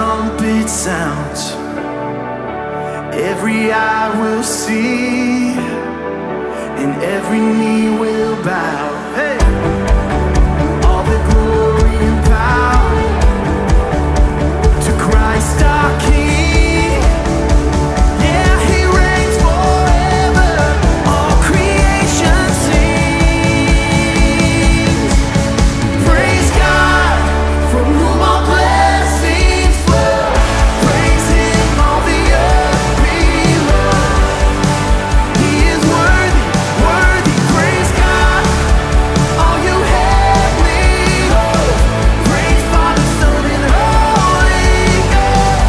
trumpet sounds, every eye will see, and every knee will bow. Hey! All the glory and power to Christ our King. Yeah, He reigns forever. All creation sings. Praise God, from whom all blessings flow. Praise Him, all the earth below. He is worthy, worthy. Praise God, all you heavenly hosts. Praise Father, Son, and Holy Ghost.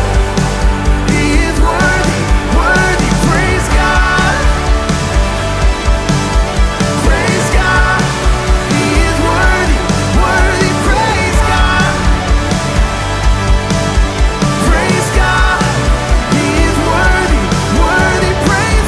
He is worthy, worthy. Praise God. Praise God. He is worthy, worthy. Praise God. Praise God. He is worthy, worthy. Praise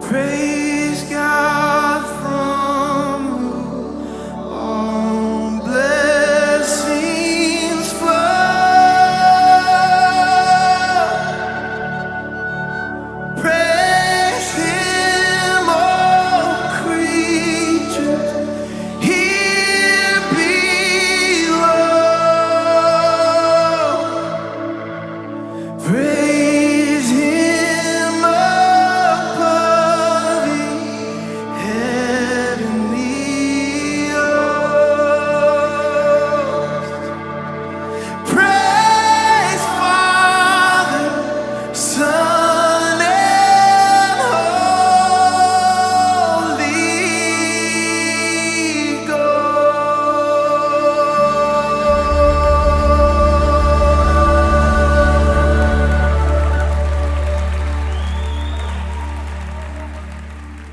Praise God, from whom all blessings flow. Praise Him, all creatures here below. Praise Him above the heavenly host. Praise Father, Son, and Holy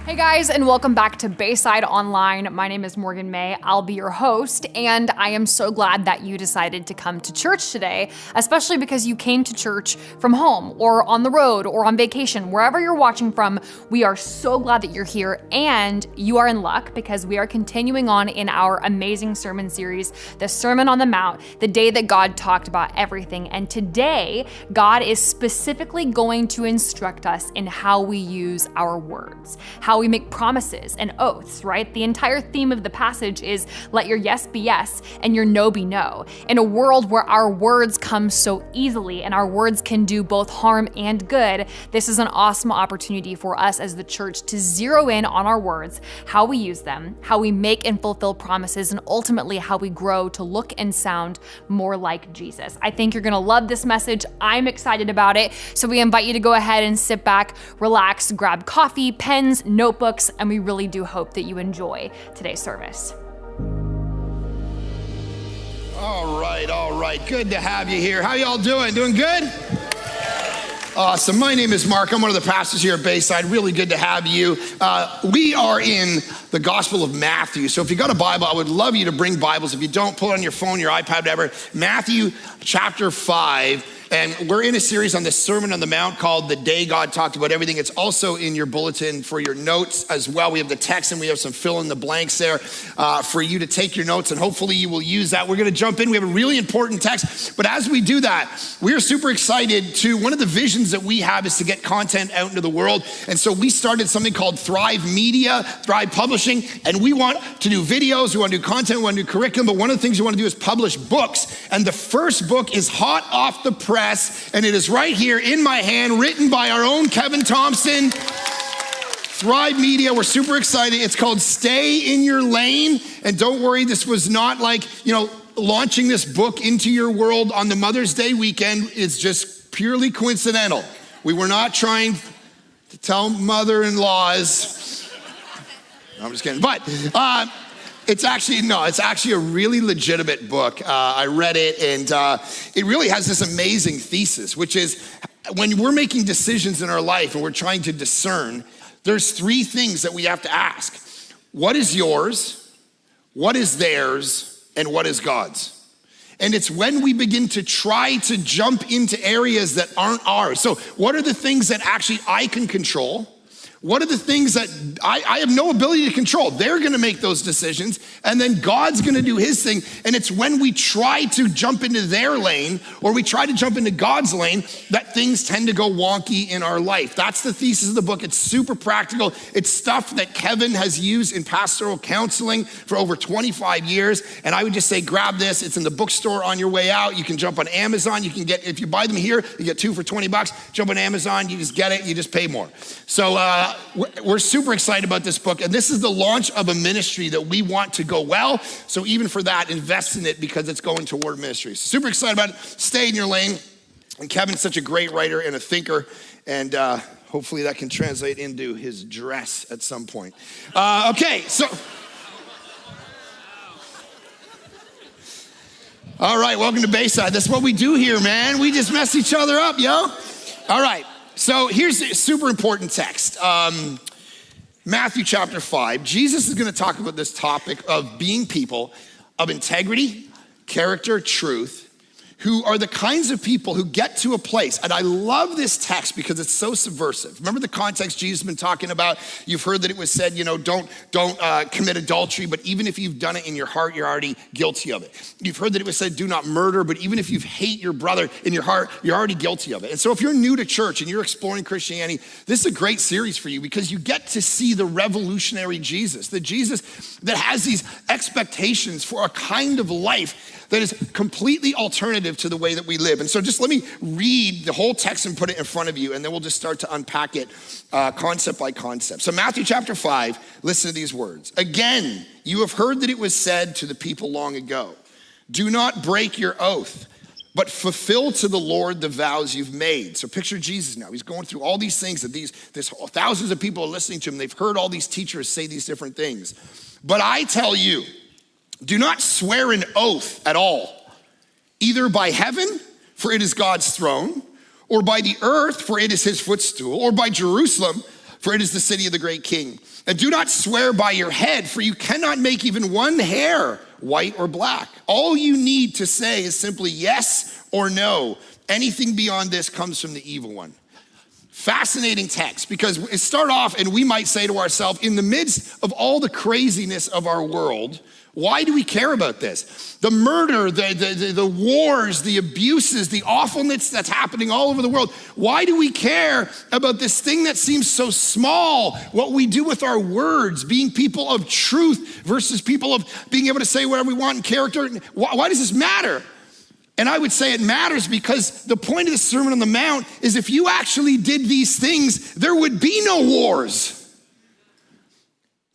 Hey guys, and welcome back to Bayside Online. My name is Morgan May. I'll be your host, and I am so glad that you decided to come to church today, especially because you came to church from home or on the road or on vacation, wherever you're watching from. We are so glad that you're here, and you are in luck because we are continuing on in our amazing sermon series, the Sermon on the Mount, the day that God talked about everything. And today, God is specifically going to instruct us in how we use our words, how we make promises and oaths, right? The entire theme of the passage is let your yes be yes and your no be no. In a world where our words come so easily and our words can do both harm and good, this is an awesome opportunity for us as the church to zero in on our words, how we use them, how we make and fulfill promises, and ultimately how we grow to look and sound more like Jesus. I think you're gonna love this message. I'm excited about it. So we invite you to go ahead and sit back, relax, grab coffee, pens, notebooks, and we really do hope that you enjoy today's service. All right. Good to have you here. How y'all doing? Doing good? Awesome. My name is Mark. I'm one of the pastors here at Bayside. Really good to have you. We are in the Gospel of Matthew. So if you got a Bible, I would love you to bring Bibles. If you don't, pull it on your phone, your iPad, whatever. Matthew chapter 5. And we're in a series on the Sermon on the Mount called The Day God Talked About Everything. It's also in your bulletin for your notes as well. We have the text and we have some fill in the blanks there for you to take your notes, and hopefully you will use that. We're going to jump in. We have a really important text. But as we do that, we're super excited to, one of the visions that we have is to get content out into the world. And so we started something called Thrive Media, Thrive Publishing, and we want to do videos, we want to do content, we want to do curriculum, but one of the things we want to do is publish books. And the first book is hot off the press, and it is right here in my hand, written by our own Kevin Thompson. Thrive Media, we're super excited. It's called Stay in Your Lane. And don't worry, this was not like, launching this book into your world on the Mother's Day weekend. It's just purely coincidental. We were not trying to tell mother-in-laws I'm just kidding. But it's actually a really legitimate book. I read it, and it really has this amazing thesis, which is when we're making decisions in our life and we're trying to discern, there's three things that we have to ask. What is yours? What is theirs? And what is God's? And it's when we begin to try to jump into areas that aren't ours. So what are the things that actually I can control? What are the things that I have no ability to control? They're gonna make those decisions, and then God's gonna do his thing. And it's when we try to jump into their lane, or we try to jump into God's lane, that things tend to go wonky in our life. That's the thesis of the book. It's super practical. It's stuff that Kevin has used in pastoral counseling for over 25 years. And I would just say, grab this. It's in the bookstore on your way out. You can jump on Amazon. You can get, if you buy them here, you get 2 for $20. Jump on Amazon, you just get it, you just pay more. So, we're super excited about this book, and this is the launch of a ministry that we want to go well. So even for that, invest in it because it's going toward ministry. So super excited about it. Stay in your lane. And Kevin's such a great writer and a thinker, and hopefully that can translate into his dress at some point. Okay, so. All right, welcome to Bayside. That's what we do here, man. We just mess each other up, yo. All right. So here's a super important text. Matthew chapter 5. Jesus is going to talk about this topic of being people of integrity, character, truth, who are the kinds of people who get to a place. And I love this text because it's so subversive. Remember the context Jesus has been talking about? You've heard that it was said, don't commit adultery, but even if you've done it in your heart, you're already guilty of it. You've heard that it was said, do not murder, but even if you hate your brother in your heart, you're already guilty of it. And so if you're new to church and you're exploring Christianity, this is a great series for you because you get to see the revolutionary Jesus, the Jesus that has these expectations for a kind of life that is completely alternative to the way that we live. And so just let me read the whole text and put it in front of you, and then we'll just start to unpack it concept by concept. So Matthew chapter 5, listen to these words. Again, you have heard that it was said to the people long ago, do not break your oath, but fulfill to the Lord the vows you've made. So picture Jesus now. He's going through all these things that this thousands of people are listening to him. They've heard all these teachers say these different things. But I tell you, do not swear an oath at all, either by heaven, for it is God's throne, or by the earth, for it is his footstool, or by Jerusalem, for it is the city of the great king. And do not swear by your head, for you cannot make even one hair white or black. All you need to say is simply yes or no. Anything beyond this comes from the evil one. Fascinating text, because it start off and we might say to ourselves, in the midst of all the craziness of our world, why do we care about this? The murder, the wars, the abuses, the awfulness that's happening all over the world. Why do we care about this thing that seems so small? What we do with our words, being people of truth versus people of being able to say whatever we want in character. Why does this matter? And I would say it matters because the point of the Sermon on the Mount is if you actually did these things, there would be no wars.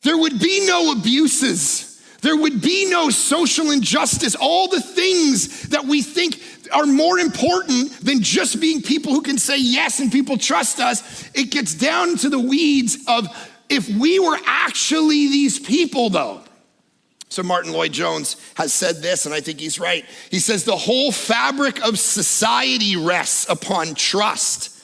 There would be no abuses. There would be no social injustice. All the things that we think are more important than just being people who can say yes and people trust us. It gets down to the weeds of if we were actually these people though. So Martin Lloyd-Jones has said this, and I think he's right. He says, the whole fabric of society rests upon trust.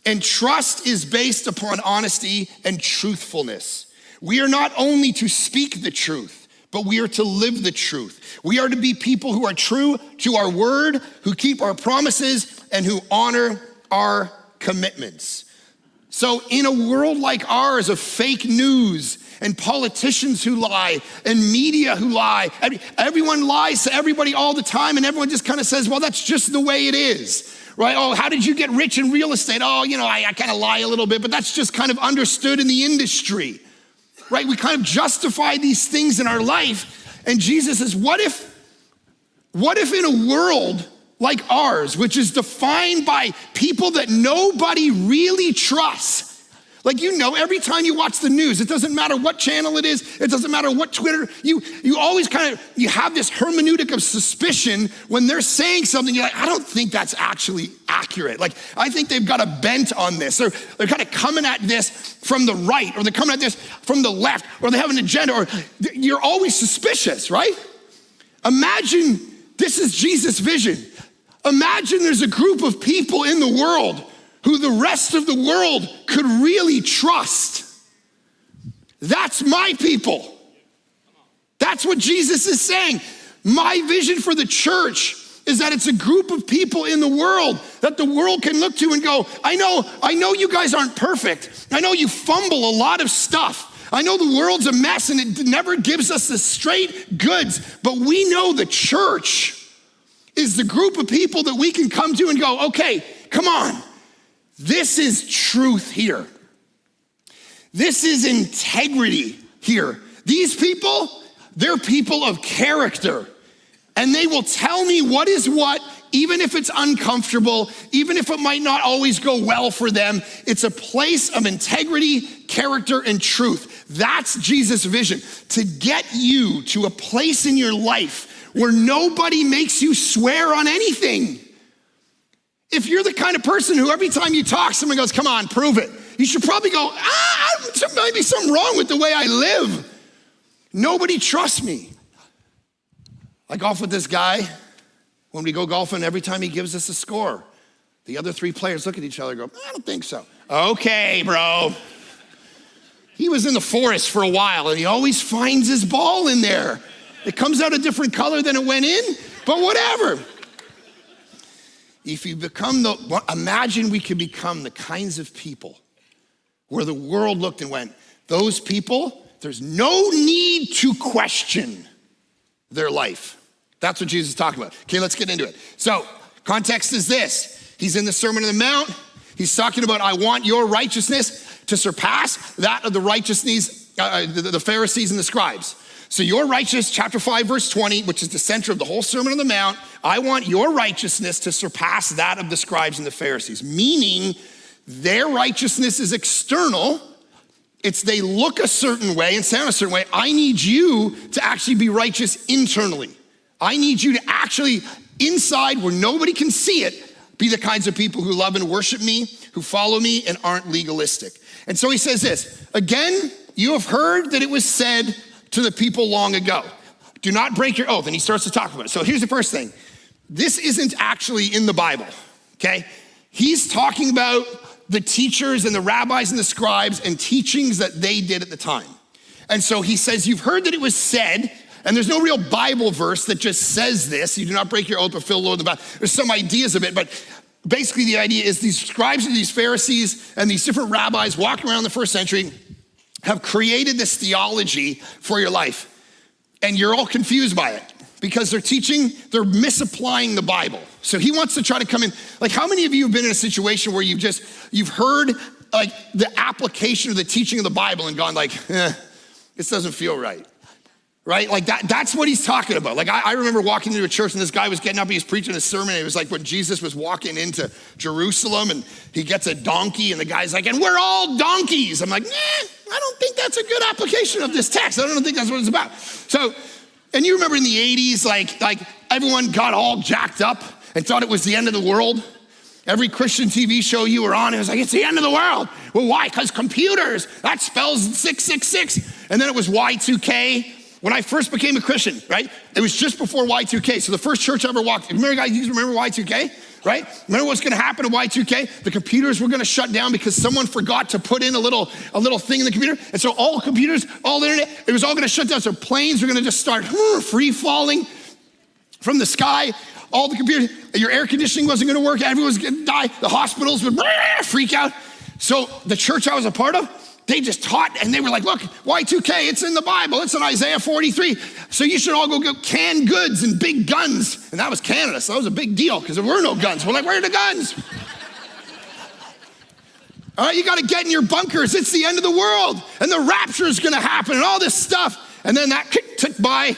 And trust is based upon honesty and truthfulness. We are not only to speak the truth, but we are to live the truth. We are to be people who are true to our word, who keep our promises, and who honor our commitments. So in a world like ours of fake news and politicians who lie and media who lie, everyone lies to everybody all the time, and everyone just kind of says, well, that's just the way it is. Right? Oh, how did you get rich in real estate? Oh, I kind of lie a little bit, but that's just kind of understood in the industry. Right? We kind of justify these things in our life. And Jesus says, what if in a world like ours, which is defined by people that nobody really trusts, Like, every time you watch the news, it doesn't matter what channel it is, it doesn't matter what Twitter, you always you have this hermeneutic of suspicion when they're saying something, you're like, I don't think that's actually accurate. Like, I think they've got a bent on this. They're kind of coming at this from the right, or they're coming at this from the left, or they have an agenda, or you're always suspicious, right? Imagine this is Jesus' vision. Imagine there's a group of people in the world who the rest of the world could really trust. That's my people. That's what Jesus is saying. My vision for the church is that it's a group of people in the world that the world can look to and go, I know you guys aren't perfect. I know you fumble a lot of stuff. I know the world's a mess and it never gives us the straight goods, but we know the church is the group of people that we can come to and go, okay, come on. This is truth here. This is integrity here. These people, they're people of character. And they will tell me what is what, even if it's uncomfortable, even if it might not always go well for them. It's a place of integrity, character, and truth. That's Jesus' vision, to get you to a place in your life where nobody makes you swear on anything. If you're the kind of person who every time you talk, someone goes, come on, prove it. You should probably go, there might be something wrong with the way I live. Nobody trusts me. I golf with this guy. When we go golfing, every time he gives us a score, the other three players look at each other and go, I don't think so. Okay, bro. He was in the forest for a while and he always finds his ball in there. It comes out a different color than it went in, but whatever. If you imagine we could become the kinds of people where the world looked and went, those people, there's no need to question their life. That's what Jesus is talking about. Okay, let's get into it. So, context is this. He's in the Sermon on the Mount. He's talking about, I want your righteousness to surpass that of the righteousness, the Pharisees and the scribes. So your righteousness, chapter 5, verse 20, which is the center of the whole Sermon on the Mount, I want your righteousness to surpass that of the scribes and the Pharisees, meaning their righteousness is external. It's they look a certain way and sound a certain way. I need you to actually be righteous internally. I need you to actually, inside where nobody can see it, be the kinds of people who love and worship me, who follow me, and aren't legalistic. And so he says this, again, you have heard that it was said to the people long ago, do not break your oath. And he starts to talk about it. So here's the first thing. This isn't actually in the Bible, okay? He's talking about the teachers and the rabbis and the scribes and teachings that they did at the time. And so he says, you've heard that it was said, and there's no real Bible verse that just says this, you do not break your oath but fill the Lord the battle. There's some ideas of it, but basically the idea is these scribes and these Pharisees and these different rabbis walking around the first century have created this theology for your life. And you're all confused by it because they're misapplying the Bible. So he wants to try to come in. Like, how many of you have been in a situation where you've heard like the application of the teaching of the Bible and gone like, this doesn't feel right. Right? Like that's what he's talking about. Like I remember walking into a church and this guy was getting up, he was preaching a sermon. It was like when Jesus was walking into Jerusalem and he gets a donkey and the guy's like, and we're all donkeys. I'm like, I don't think that's a good application of this text. I don't think that's what it's about. So, and you remember in the 80s, like everyone got all jacked up and thought it was the end of the world. Every Christian TV show you were on, it was like, it's the end of the world. Well, why? Because computers, that spells 666. And then it was Y2K. When I first became a Christian, right? It was just before Y2K. So the first church I ever walked, remember guys, you remember Y2K, right? Remember what's gonna happen in Y2K? The computers were gonna shut down because someone forgot to put in a little thing in the computer. And so all computers, all the internet, it was all gonna shut down. So planes were gonna just start free falling from the sky. All the computers, your air conditioning wasn't gonna work. Everyone was gonna die. The hospitals would freak out. So the church I was a part of, they just taught and they were like, look, Y2K, it's in the Bible. It's in Isaiah 43. So you should all go get canned goods and big guns. And that was Canada, so that was a big deal because there were no guns. We're like, where are the guns? All right, you got to get in your bunkers. It's the end of the world. And the rapture is going to happen and all this stuff. And then that ticked by.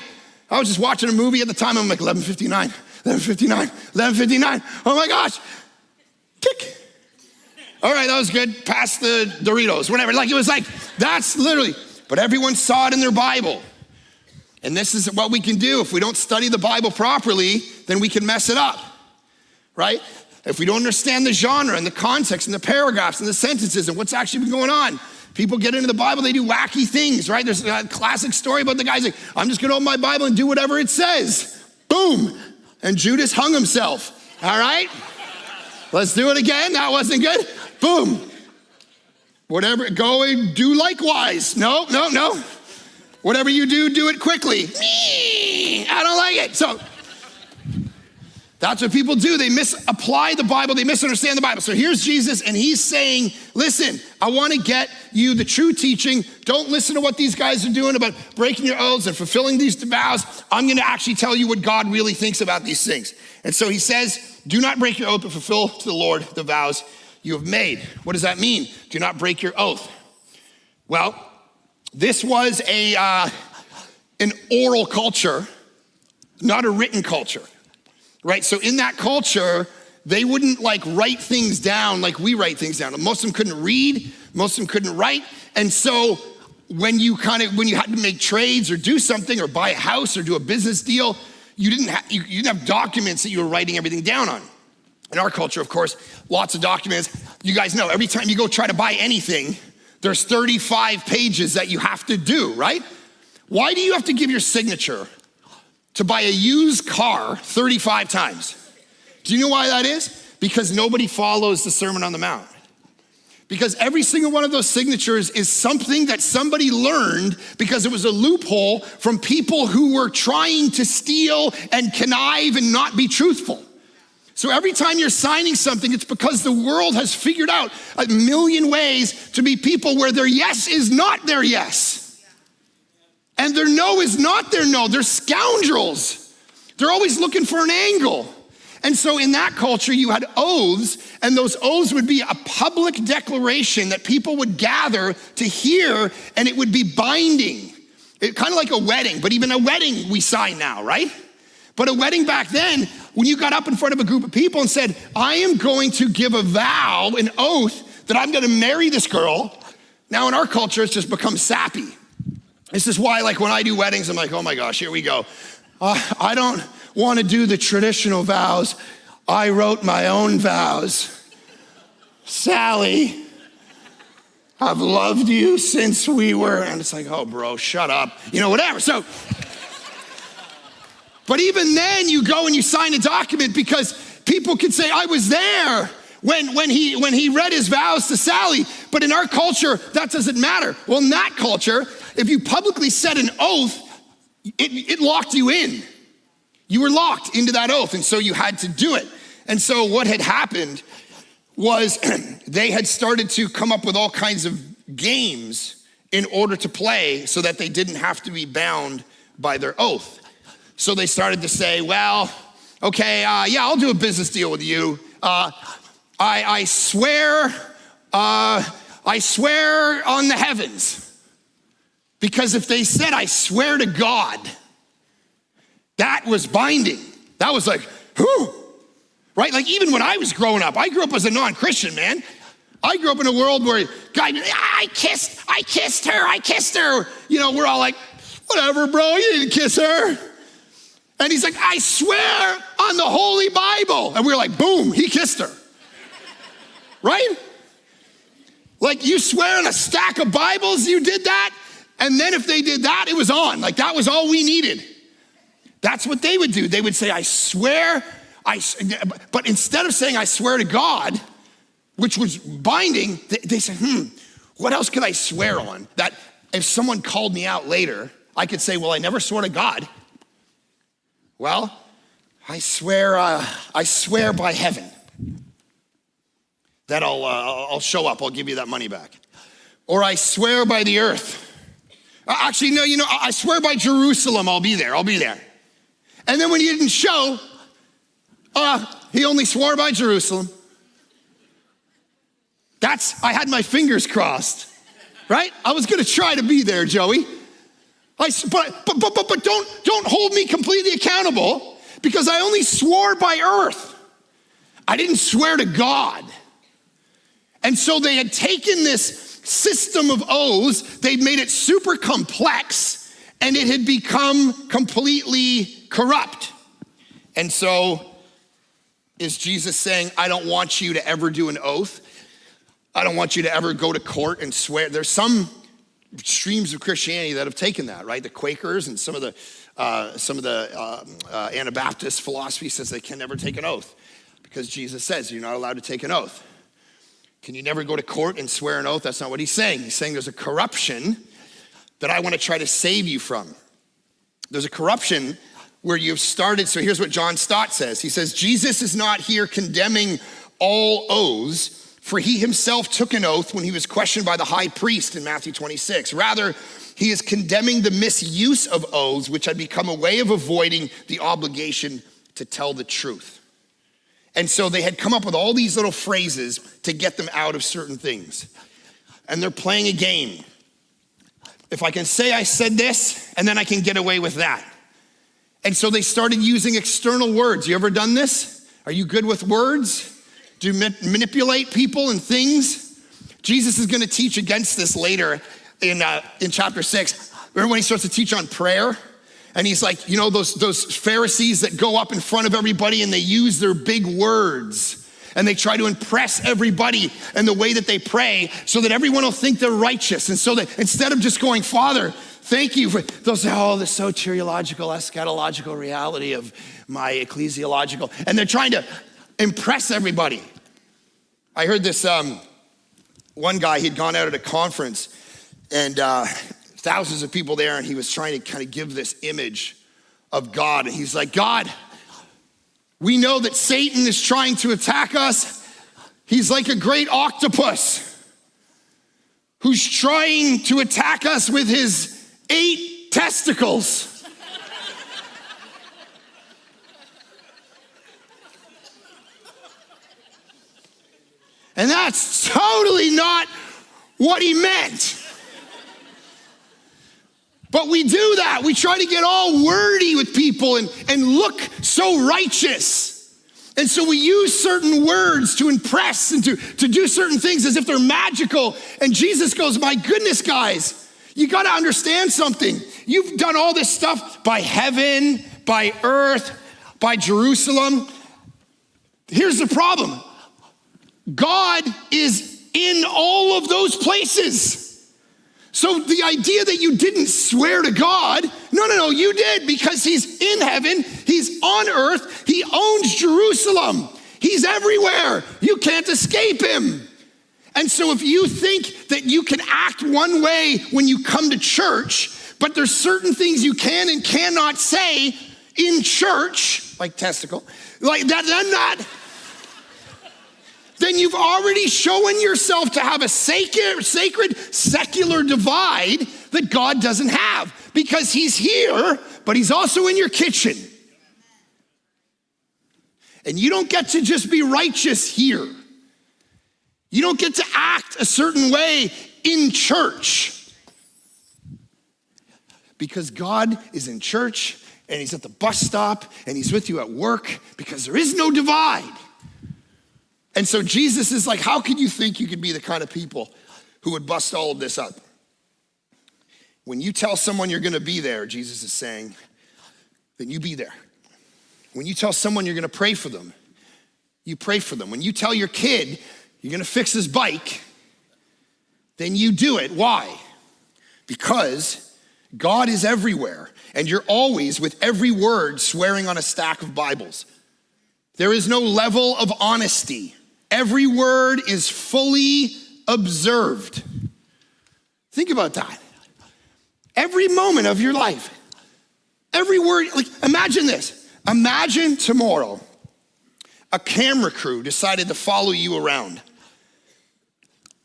I was just watching a movie at the time. I'm like, 11:59. Oh my gosh. Tick. All right, that was good. Pass the Doritos, whatever. Like, it was like, that's literally, but everyone saw it in their Bible. And this is what we can do. If we don't study the Bible properly, then we can mess it up, right? If we don't understand the genre and the context and the paragraphs and the sentences and what's actually been going on, people get into the Bible, they do wacky things, right? There's a classic story about the guy's like, I'm just gonna open my Bible and do whatever it says. Boom, and Judas hung himself, all right? Let's do it again, that wasn't good. Boom, whatever, go and do likewise. No. Whatever you do, do it quickly. I don't like it. So that's what people do. They misapply the Bible. They misunderstand the Bible. So here's Jesus, and he's saying, listen, I want to get you the true teaching. Don't listen to what these guys are doing about breaking your oaths and fulfilling these vows. I'm going to actually tell you what God really thinks about these things. And so he says, do not break your oath, but fulfill to the Lord the vows you have made. What does that mean? Do not break your oath. Well, this was an oral culture, not a written culture, right? So in that culture, they wouldn't like write things down like we write things down. Most of them couldn't read, most of them couldn't write. And so when you had to make trades or do something or buy a house or do a business deal, you didn't have documents that you were writing everything down on. In our culture, of course, lots of documents. You guys know, every time you go try to buy anything, there's 35 pages that you have to do, right? Why do you have to give your signature to buy a used car 35 times? Do you know why that is? Because nobody follows the Sermon on the Mount. Because every single one of those signatures is something that somebody learned because it was a loophole from people who were trying to steal and connive and not be truthful. So every time you're signing something, it's because the world has figured out a million ways to be people where their yes is not their yes. And their no is not their no. They're scoundrels. They're always looking for an angle. And so in that culture, you had oaths, and those oaths would be a public declaration that people would gather to hear, and it would be binding. Kind of like a wedding, but even a wedding we sign now, right? But a wedding back then, when you got up in front of a group of people and said, I am going to give a vow, an oath, that I'm gonna marry this girl. Now in our culture, it's just become sappy. This is why, like, when I do weddings, I'm like, oh my gosh, here we go. I don't wanna do the traditional vows. I wrote my own vows. Sally, I've loved you since we were, and it's like, oh bro, shut up. Whatever. So, but even then you go and you sign a document because people can say, I was there when he read his vows to Sally. But in our culture, that doesn't matter. Well, in that culture, if you publicly said an oath, it locked you in. You were locked into that oath, and so you had to do it. And so what had happened was they had started to come up with all kinds of games in order to play so that they didn't have to be bound by their oath. So they started to say, well, okay, yeah, I'll do a business deal with you. I swear on the heavens. Because if they said, I swear to God, that was binding. That was like, whew, right? Like even when I was growing up, I grew up as a non-Christian, man. I grew up in a world where, guy, I kissed her. We're all like, whatever, bro, you didn't kiss her. And he's like, I swear on the Holy Bible. And we're like, boom, he kissed her. Right? Like you swear on a stack of Bibles you did that? And then if they did that, it was on. Like that was all we needed. That's what they would do. They would say, I swear, but instead of saying, I swear to God, which was binding, they said, what else could I swear on? That if someone called me out later, I could say, well, I never swore to God. Well, I swear by heaven that I'll show up. I'll give you that money back. Or I swear by the earth. Actually, no, I swear by Jerusalem. I'll be there. And then when he didn't show, he only swore by Jerusalem. I had my fingers crossed, right? I was gonna try to be there, Joey. But don't hold me completely accountable because I only swore by earth. I didn't swear to God. And so they had taken this system of oaths, they'd made it super complex, and it had become completely corrupt. And so is Jesus saying, I don't want you to ever do an oath? I don't want you to ever go to court and swear. There's some streams of Christianity that have taken that, right? The Quakers and some of the Anabaptist philosophy says they can never take an oath because Jesus says you're not allowed to take an oath. Can you never go to court and swear an oath? That's not what he's saying. He's saying there's a corruption that I want to try to save you from. There's a corruption where you've started. So here's what John Stott says. He says, Jesus is not here condemning all oaths, for he himself took an oath when he was questioned by the high priest in Matthew 26. Rather, he is condemning the misuse of oaths, which had become a way of avoiding the obligation to tell the truth. And so they had come up with all these little phrases to get them out of certain things. And they're playing a game. If I can say I said this, and then I can get away with that. And so they started using external words. You ever done this? Are you good with words? Do you manipulate people and things? Jesus is going to teach against this later in chapter 6. Remember when he starts to teach on prayer? And he's like, you know, those Pharisees that go up in front of everybody and they use their big words and they try to impress everybody in the way that they pray so that everyone will think they're righteous. And so that instead of just going, Father, thank you for, they'll say, oh, the soteriological, eschatological reality of my ecclesiological. And they're trying to impress everybody. I heard this one guy, he'd gone out at a conference and thousands of people there, and he was trying to kind of give this image of God. And he's like, God, we know that Satan is trying to attack us. He's like a great octopus who's trying to attack us with his 8 testicles. And that's totally not what he meant. But we do that. We try to get all wordy with people and look so righteous. And so we use certain words to impress and to do certain things as if they're magical. And Jesus goes, my goodness, guys, you got to understand something. You've done all this stuff by heaven, by earth, by Jerusalem. Here's the problem. God is in all of those places. So the idea that you didn't swear to God, no, you did, because he's in heaven, he's on earth, he owns Jerusalem, he's everywhere, you can't escape him. And so if you think that you can act one way when you come to church, but there's certain things you can and cannot say in church, like testicle, like that, then you've already shown yourself to have a sacred, secular divide that God doesn't have. Because he's here, but he's also in your kitchen. And you don't get to just be righteous here. You don't get to act a certain way in church. Because God is in church, and he's at the bus stop, and he's with you at work, because there is no divide. And so Jesus is like, how could you think you could be the kind of people who would bust all of this up? When you tell someone you're going to be there, Jesus is saying, then you be there. When you tell someone you're going to pray for them, you pray for them. When you tell your kid you're going to fix his bike, then you do it. Why? Because God is everywhere, and you're always, with every word, swearing on a stack of Bibles. There is no level of honesty. Every word is fully observed. Think about that. Every moment of your life, every word, like imagine this. Imagine tomorrow, a camera crew decided to follow you around.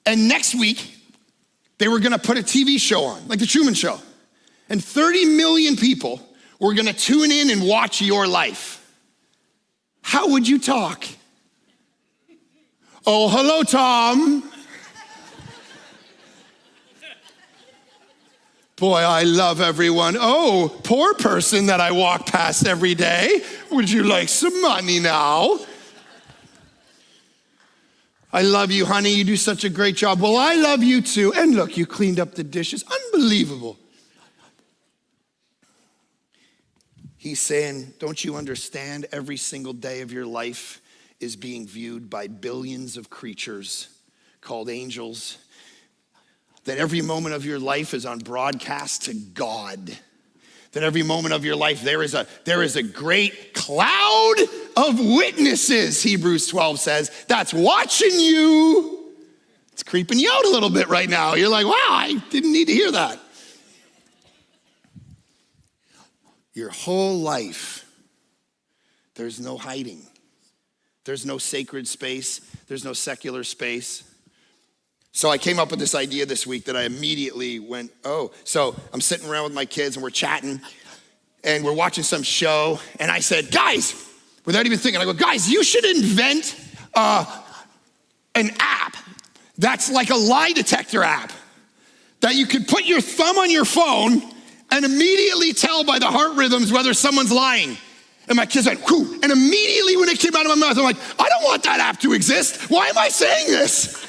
And next week, they were gonna put a TV show on, like the Truman Show. And 30 million people were gonna tune in and watch your life. How would you talk? Oh, hello, Tom. Boy, I love everyone. Oh, poor person that I walk past every day. Would you like some money now? I love you, honey. You do such a great job. Well, I love you too. And look, you cleaned up the dishes. Unbelievable. He's saying, don't you understand? Every single day of your life is being viewed by billions of creatures called angels. That every moment of your life is on broadcast to God. That every moment of your life there is a great cloud of witnesses, Hebrews 12 says, that's watching you. It's creeping you out a little bit right now. You're like, wow, I didn't need to hear that. Your whole life, there's no hiding. There's no sacred space. There's no secular space. So I came up with this idea this week that I immediately went, oh. So I'm sitting around with my kids and we're chatting and we're watching some show. And I said, guys, without even thinking, I go, guys, you should invent an app that's like a lie detector app that you could put your thumb on your phone and immediately tell by the heart rhythms whether someone's lying. And my kids went, whew. And immediately when it came out of my mouth, I'm like, I don't want that app to exist. Why am I saying this?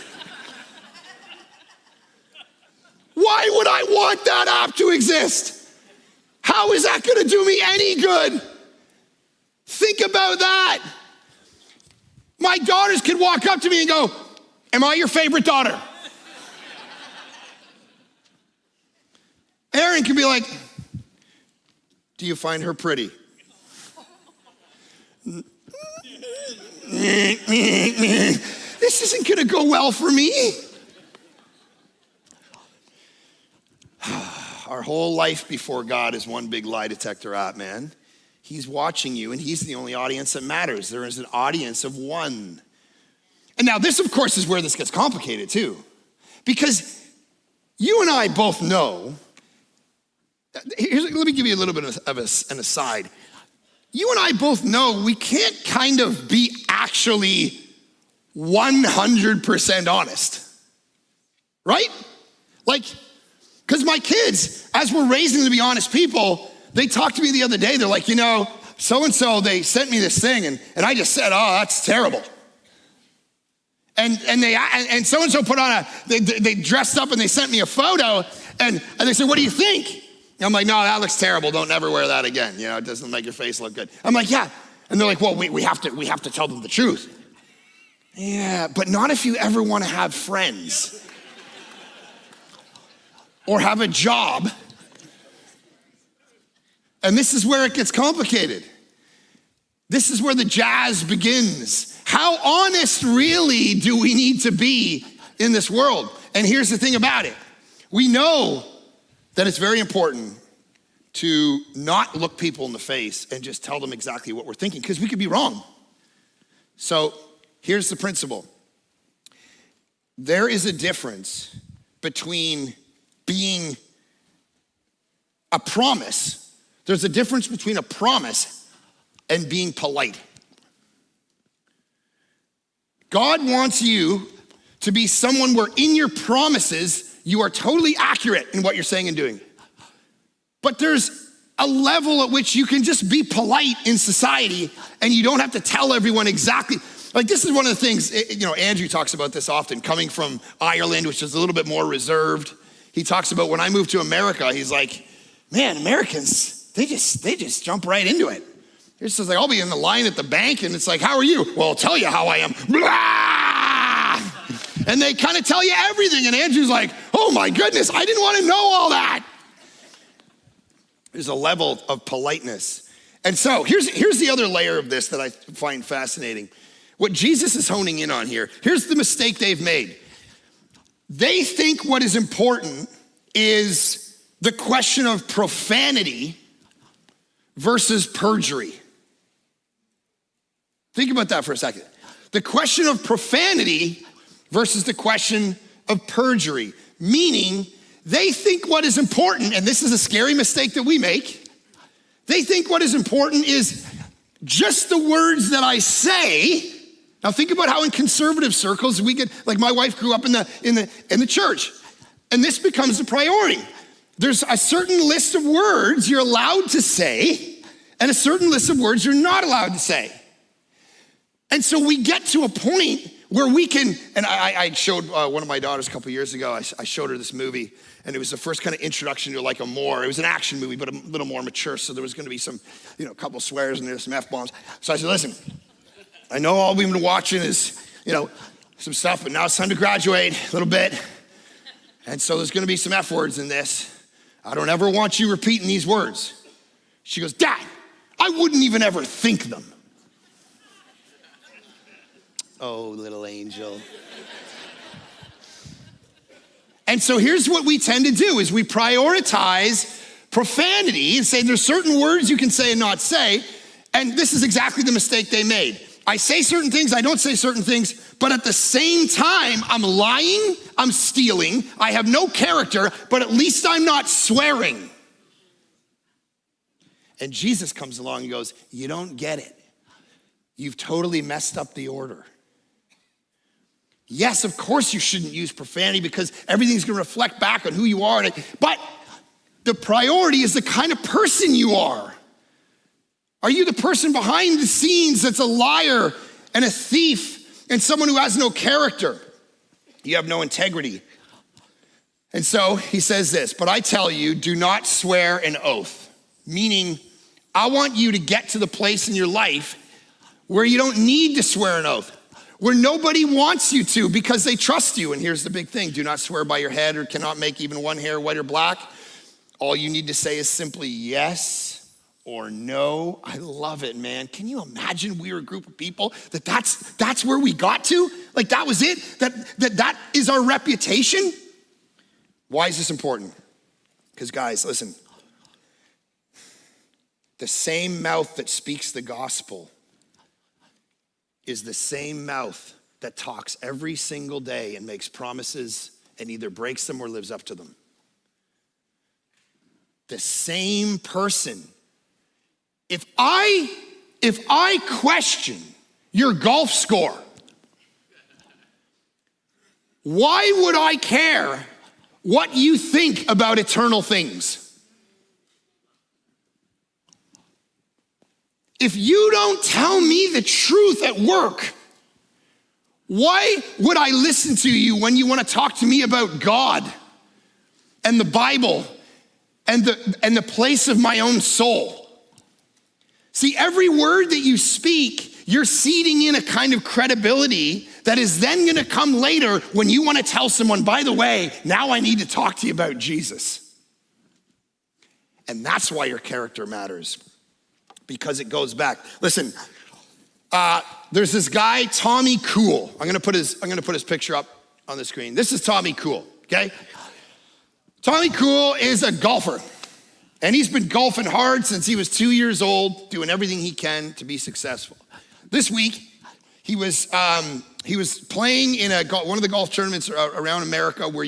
Why would I want that app to exist? How is that gonna do me any good? Think about that. My daughters could walk up to me and go, am I your favorite daughter? Aaron could be like, do you find her pretty? This isn't gonna go well for me. Our whole life before God is one big lie detector app, man. He's watching you, and he's the only audience that matters. There is an audience of one. And now this, of course, is where this gets complicated too. Because you and I both know, let me give you a little bit of an aside. You and I both know we can't kind of be actually 100% honest, right? Like, because my kids, as we're raising them to be honest people, they talked to me the other day. They're like, you know, so-and-so, they sent me this thing, and I just said, oh, that's terrible. And so-and-so put on they dressed up and they sent me a photo, and they said, what do you think? And I'm like, no, that looks terrible. Don't ever wear that again. You know, it doesn't make your face look good. I'm like, yeah. And they're like, well, we have to tell them the truth. Yeah, but not if you ever want to have friends. Or have a job. And this is where it gets complicated. This is where the jazz begins. How honest really do we need to be in this world? And here's the thing about it. We know that it's very important to not look people in the face and just tell them exactly what we're thinking, because we could be wrong. So here's the principle. There is a difference between being a promise. There's a difference between a promise and being polite. God wants you to be someone where in your promises, you are totally accurate in what you're saying and doing. But there's a level at which you can just be polite in society and you don't have to tell everyone exactly. Like, this is one of the things, Andrew talks about this often, coming from Ireland, which is a little bit more reserved. He talks about when I moved to America, he's like, man, Americans, they just jump right into it. He says, like, I'll be in the line at the bank and it's like, how are you? Well, I'll tell you how I am. Blah! And they kind of tell you everything. And Andrew's like, oh my goodness, I didn't want to know all that. There's a level of politeness. And so here's the other layer of this that I find fascinating. What Jesus is honing in on here, here's the mistake they've made. They think what is important is the question of profanity versus perjury. Think about that for a second. The question of profanity versus the question of perjury, meaning they think what is important, and this is a scary mistake that we make, they think what is important is just the words that I say. Now think about how in conservative circles we get, like my wife grew up in the church, and this becomes a priority. There's a certain list of words you're allowed to say, and a certain list of words you're not allowed to say. And so we get to a point where we can, and I showed one of my daughters a couple years ago, I showed her this movie, and it was the first kind of introduction to like it was an action movie, but a little more mature, so there was gonna be some, a couple swears and there's some F-bombs. So I said, listen, I know all we've been watching is, some stuff, but now it's time to graduate a little bit. And so there's gonna be some F words in this. I don't ever want you repeating these words. She goes, Dad, I wouldn't even ever think them. Oh, little angel. And so here's what we tend to do is we prioritize profanity and say there's certain words you can say and not say. And this is exactly the mistake they made. I say certain things, I don't say certain things, but at the same time, I'm lying, I'm stealing, I have no character, but at least I'm not swearing. And Jesus comes along and goes, you don't get it. You've totally messed up the order. Yes, of course you shouldn't use profanity because everything's gonna reflect back on who you are, but the priority is the kind of person you are. Are you the person behind the scenes that's a liar and a thief and someone who has no character? You have no integrity. And so he says this, but I tell you, do not swear an oath. Meaning, I want you to get to the place in your life where you don't need to swear an oath, where nobody wants you to because they trust you. And here's the big thing, do not swear by your head or cannot make even one hair white or black. All you need to say is simply yes or no. I love it, man. Can you imagine we were a group of people that's where we got to? Like that was it? That is our reputation? Why is this important? Because guys, listen, the same mouth that speaks the gospel is the same mouth that talks every single day and makes promises and either breaks them or lives up to them. The same person. If I question your golf score, why would I care what you think about eternal things? If you don't tell me the truth at work, why would I listen to you when you want to talk to me about God and the Bible and the place of my own soul? See, every word that you speak, you're seeding in a kind of credibility that is then gonna come later when you wanna tell someone, by the way, now I need to talk to you about Jesus. And that's why your character matters, because it goes back. Listen, there's this guy, Tommy Cool. I'm gonna put his picture up on the screen. This is Tommy Cool, okay? Tommy Cool is a golfer. And he's been golfing hard since he was 2 years old, doing everything he can to be successful. This week, he was playing in one of the golf tournaments around America where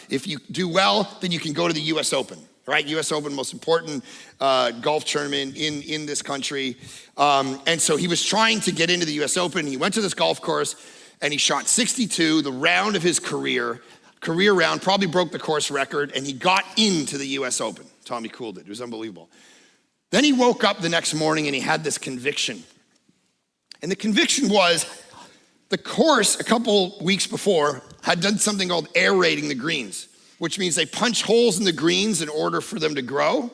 if you do well, then you can go to the US Open, right? US Open, most important golf tournament in this country. And so he was trying to get into the US Open. He went to this golf course and he shot 62, the round of his career round, probably broke the course record, and he got into the US Open. Tommy Cool did. It was unbelievable. Then he woke up the next morning and he had this conviction. And the conviction was the course a couple weeks before had done something called aerating the greens, which means they punch holes in the greens in order for them to grow.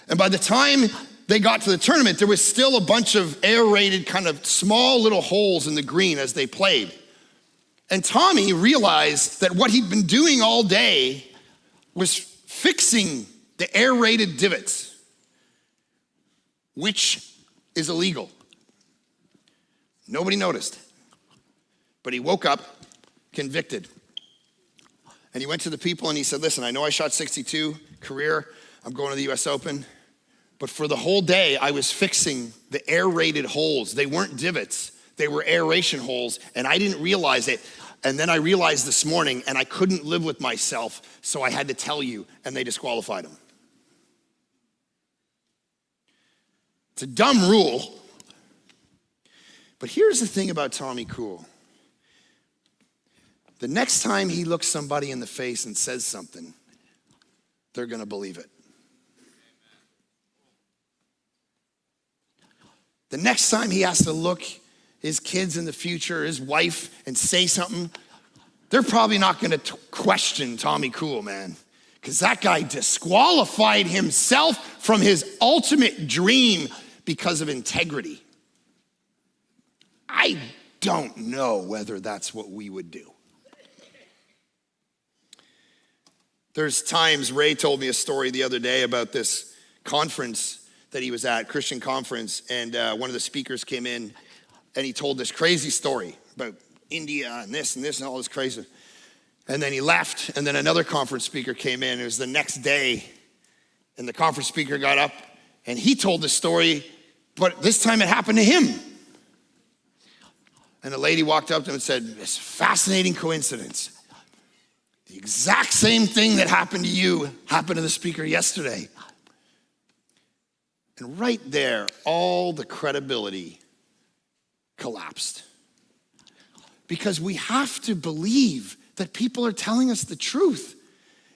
And by the time they got to the tournament, there was still a bunch of aerated kind of small little holes in the green as they played. And Tommy realized that what he'd been doing all day was fixing the aerated divots, which is illegal. Nobody noticed, but he woke up convicted. And he went to the people and he said, listen, I know I shot 62 career, I'm going to the US Open, but for the whole day I was fixing the aerated holes. They weren't divots, they were aeration holes, and I didn't realize it. And then I realized this morning and I couldn't live with myself, so I had to tell you, and they disqualified him. It's a dumb rule, but here's the thing about Tommy Cool. The next time he looks somebody in the face and says something, they're gonna believe it. The next time he has to look his kids in the future, his wife, and say something, they're probably not gonna question Tommy Cool, man. Because that guy disqualified himself from his ultimate dream because of integrity. I don't know whether that's what we would do. There's times, Ray told me a story the other day about this conference that he was at, Christian conference, and one of the speakers came in and he told this crazy story about India and this and all this crazy. And then he left, and then another conference speaker came in. It was the next day, and the conference speaker got up, and he told the story, but this time it happened to him. And a lady walked up to him and said, "It's a fascinating coincidence. The exact same thing that happened to you happened to the speaker yesterday." And right there, all the credibility collapsed. Because we have to believe that people are telling us the truth.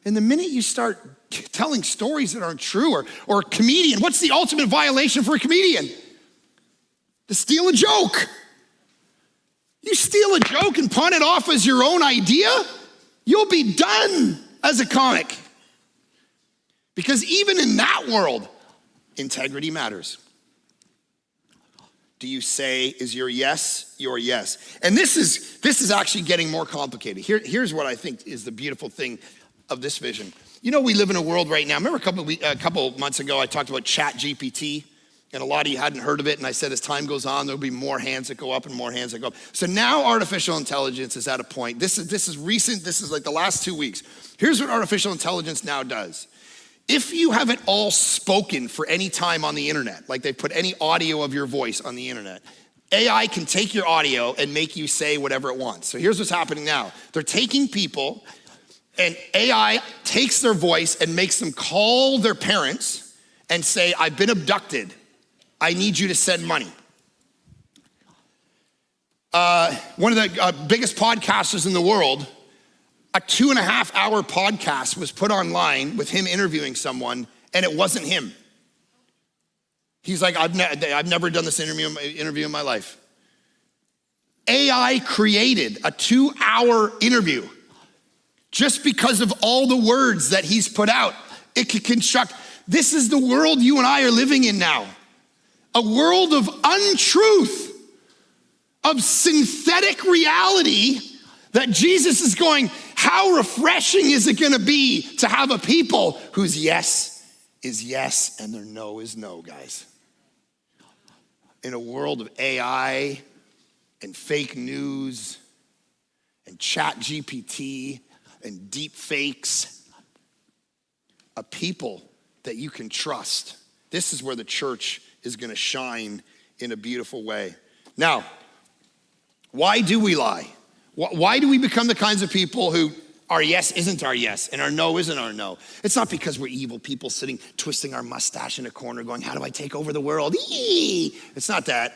And the minute you start telling stories that aren't true, or a comedian, what's the ultimate violation for a comedian? To steal a joke. You steal a joke and pawn it off as your own idea, you'll be done as a comic. Because even in that world, integrity matters. Do you say, is your yes your yes? And this is actually getting more complicated. Here's what I think is the beautiful thing of this vision. You know, we live in a world right now. Remember a couple months ago, I talked about GPT, and a lot of you hadn't heard of it. And I said, as time goes on, there'll be more hands that go up and more hands that go up. So now artificial intelligence is at a point. This is recent. This is like the last 2 weeks. Here's what artificial intelligence now does. If you haven't all spoken for any time on the internet, like they put any audio of your voice on the internet, AI can take your audio and make you say whatever it wants. So here's what's happening now. They're taking people, and AI takes their voice and makes them call their parents and say, "I've been abducted. I need you to send money." One of the biggest podcasters in the world, a 2.5-hour podcast was put online with him interviewing someone, and it wasn't him. He's like, I've never done this interview in my life. AI created a 2-hour interview just because of all the words that he's put out. It can construct. This is the world you and I are living in now. A world of untruth, of synthetic reality, that Jesus is going, how refreshing is it gonna be to have a people whose yes is yes and their no is no, guys. In a world of AI and fake news and chat GPT and deep fakes, a people that you can trust. This is where the church is gonna shine in a beautiful way. Now, why do we lie? Why do we become the kinds of people who our yes isn't our yes and our no isn't our no? It's not because we're evil people sitting, twisting our mustache in a corner going, how do I take over the world? Eee! It's not that.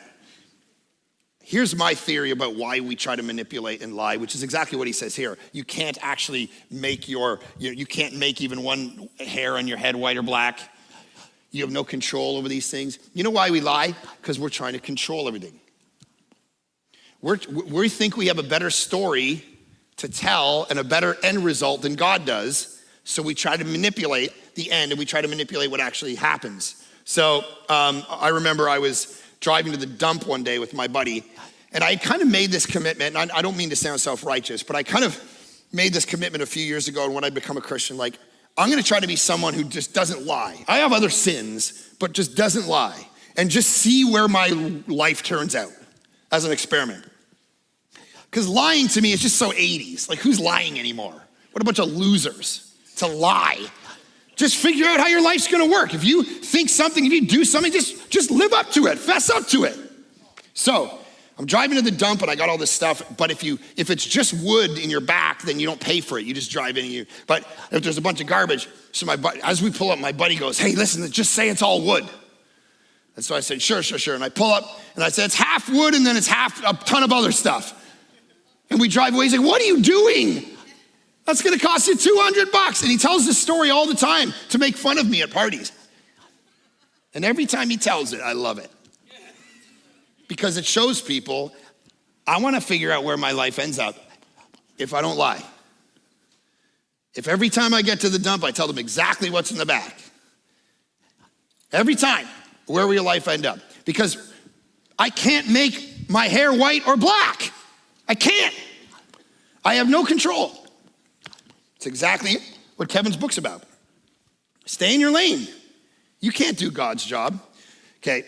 Here's my theory about why we try to manipulate and lie, which is exactly what he says here. You can't actually make you can't make even one hair on your head white or black. You have no control over these things. You know why we lie? Because we're trying to control everything. We think we have a better story to tell and a better end result than God does. So we try to manipulate the end, and we try to manipulate what actually happens. So I remember I was driving to the dump one day with my buddy, and I kind of made this commitment. And I don't mean to sound self-righteous, but I kind of made this commitment a few years ago when I become a Christian. Like, I'm gonna try to be someone who just doesn't lie. I have other sins, but just doesn't lie. And just see where my life turns out as an experiment. Because lying to me is just so 80s. Like, who's lying anymore? What a bunch of losers to lie. Just figure out how your life's gonna work. If you think something, if you do something, just live up to it, fess up to it. So, I'm driving to the dump and I got all this stuff, but if it's just wood in your back, then you don't pay for it. You just drive in but if there's a bunch of garbage, so as we pull up, my buddy goes, hey, listen, just say it's all wood. And so I said, sure. And I pull up and I said, it's half wood and then it's half a ton of other stuff. And we drive away, he's like, what are you doing? That's gonna cost you $200. And he tells this story all the time to make fun of me at parties. And every time he tells it, I love it. because it shows people, I want to figure out where my life ends up if I don't lie. If every time I get to the dump, I tell them exactly what's in the back. Every time, where will your life end up? Because I can't make my hair white or black. I can't. I have no control. It's exactly what Kevin's book's about. Stay in your lane. You can't do God's job. Okay,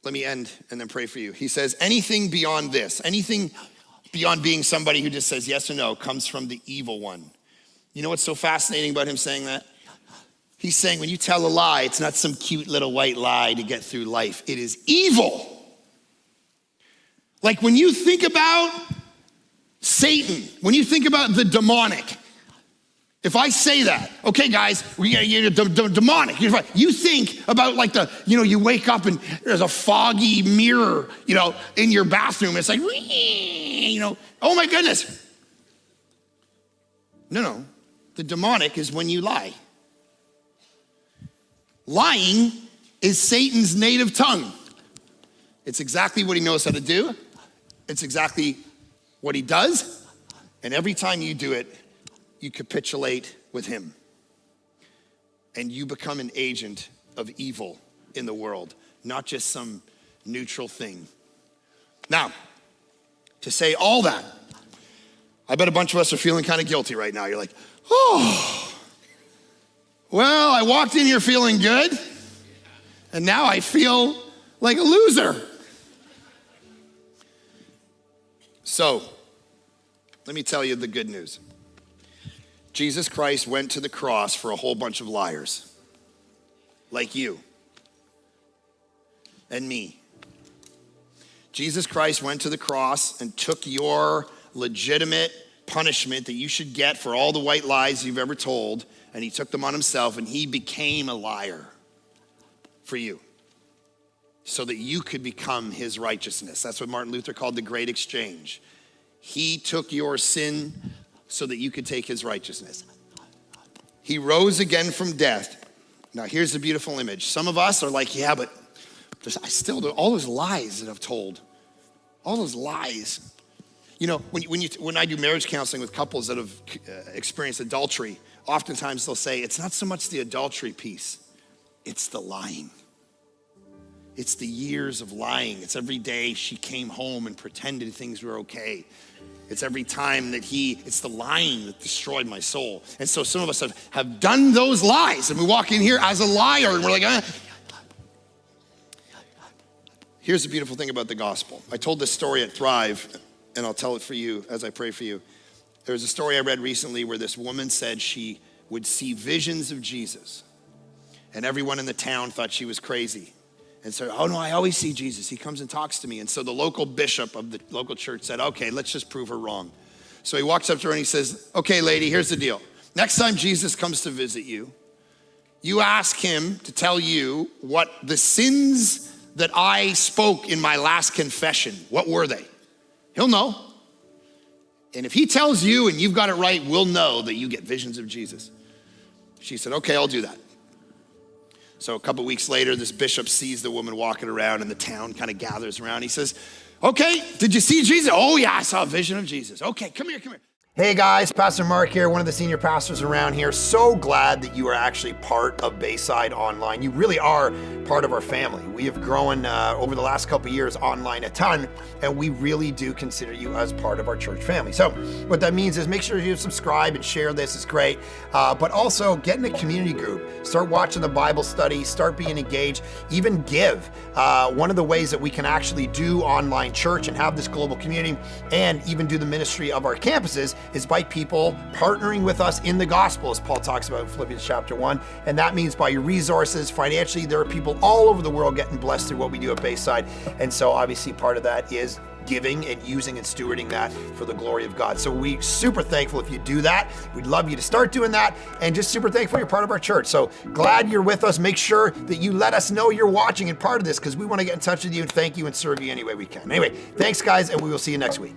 let me end and then pray for you. He says, anything beyond this, anything beyond being somebody who just says yes or no comes from the evil one. You know what's so fascinating about him saying that? He's saying when you tell a lie, it's not some cute little white lie to get through life. It is evil. Like when you think about Satan, when you think about the demonic, if I say that, okay guys, you're demonic. You think about like you wake up and there's a foggy mirror, in your bathroom. It's like, oh my goodness. No. The demonic is when you lie. Lying is Satan's native tongue. It's exactly what he knows how to do. It's exactly what he does. And every time you do it, you capitulate with him. And you become an agent of evil in the world, not just some neutral thing. Now, to say all that, I bet a bunch of us are feeling kind of guilty right now. You're like, oh, well, I walked in here feeling good, and now I feel like a loser. So, let me tell you the good news. Jesus Christ went to the cross for a whole bunch of liars, like you and me. Jesus Christ went to the cross and took your legitimate punishment that you should get for all the white lies you've ever told, and he took them on himself, and he became a liar for you so that you could become his righteousness. That's what Martin Luther called the great exchange. He took your sin so that you could take his righteousness. He rose again from death. Now here's the beautiful image. Some of us are like, yeah, but I still do all those lies that I've told. All those lies. When I do marriage counseling with couples that have experienced adultery, oftentimes they'll say, it's not so much the adultery piece, it's the lying. It's the years of lying. It's every day she came home and pretended things were okay. It's every time that it's the lying that destroyed my soul. And so some of us have done those lies, and we walk in here as a liar, and we're like, Here's the beautiful thing about the gospel. I told this story at Thrive, and I'll tell it for you as I pray for you. There was a story I read recently where this woman said she would see visions of Jesus, and everyone in the town thought she was crazy. And so, oh no, I always see Jesus. He comes and talks to me. And so the local bishop of the local church said, okay, let's just prove her wrong. So he walks up to her and he says, okay, lady, here's the deal. Next time Jesus comes to visit you, you ask him to tell you what the sins that I spoke in my last confession, what were they? He'll know. And if he tells you and you've got it right, we'll know that you get visions of Jesus. She said, okay, I'll do that. So a couple weeks later, this bishop sees the woman walking around and the town kind of gathers around. He says, okay, did you see Jesus? Oh yeah, I saw a vision of Jesus. Okay, come here. Hey guys, Pastor Mark here, one of the senior pastors around here. So glad that you are actually part of Bayside Online. You really are part of our family. We have grown over the last couple of years online a ton, and we really do consider you as part of our church family. So what that means is make sure you subscribe and share this. It's great. But also get in a community group. Start watching the Bible study. Start being engaged. Even give. One of the ways that we can actually do online church and have this global community and even do the ministry of our campuses is by people partnering with us in the gospel, as Paul talks about in Philippians chapter 1. And that means by your resources, financially, there are people all over the world getting blessed through what we do at Bayside. And so obviously part of that is giving and using and stewarding that for the glory of God. So we're super thankful if you do that. We'd love you to start doing that, and just super thankful you're part of our church. So glad you're with us. Make sure that you let us know you're watching and part of this, because we want to get in touch with you and thank you and serve you any way we can. Anyway, thanks guys, and we will see you next week.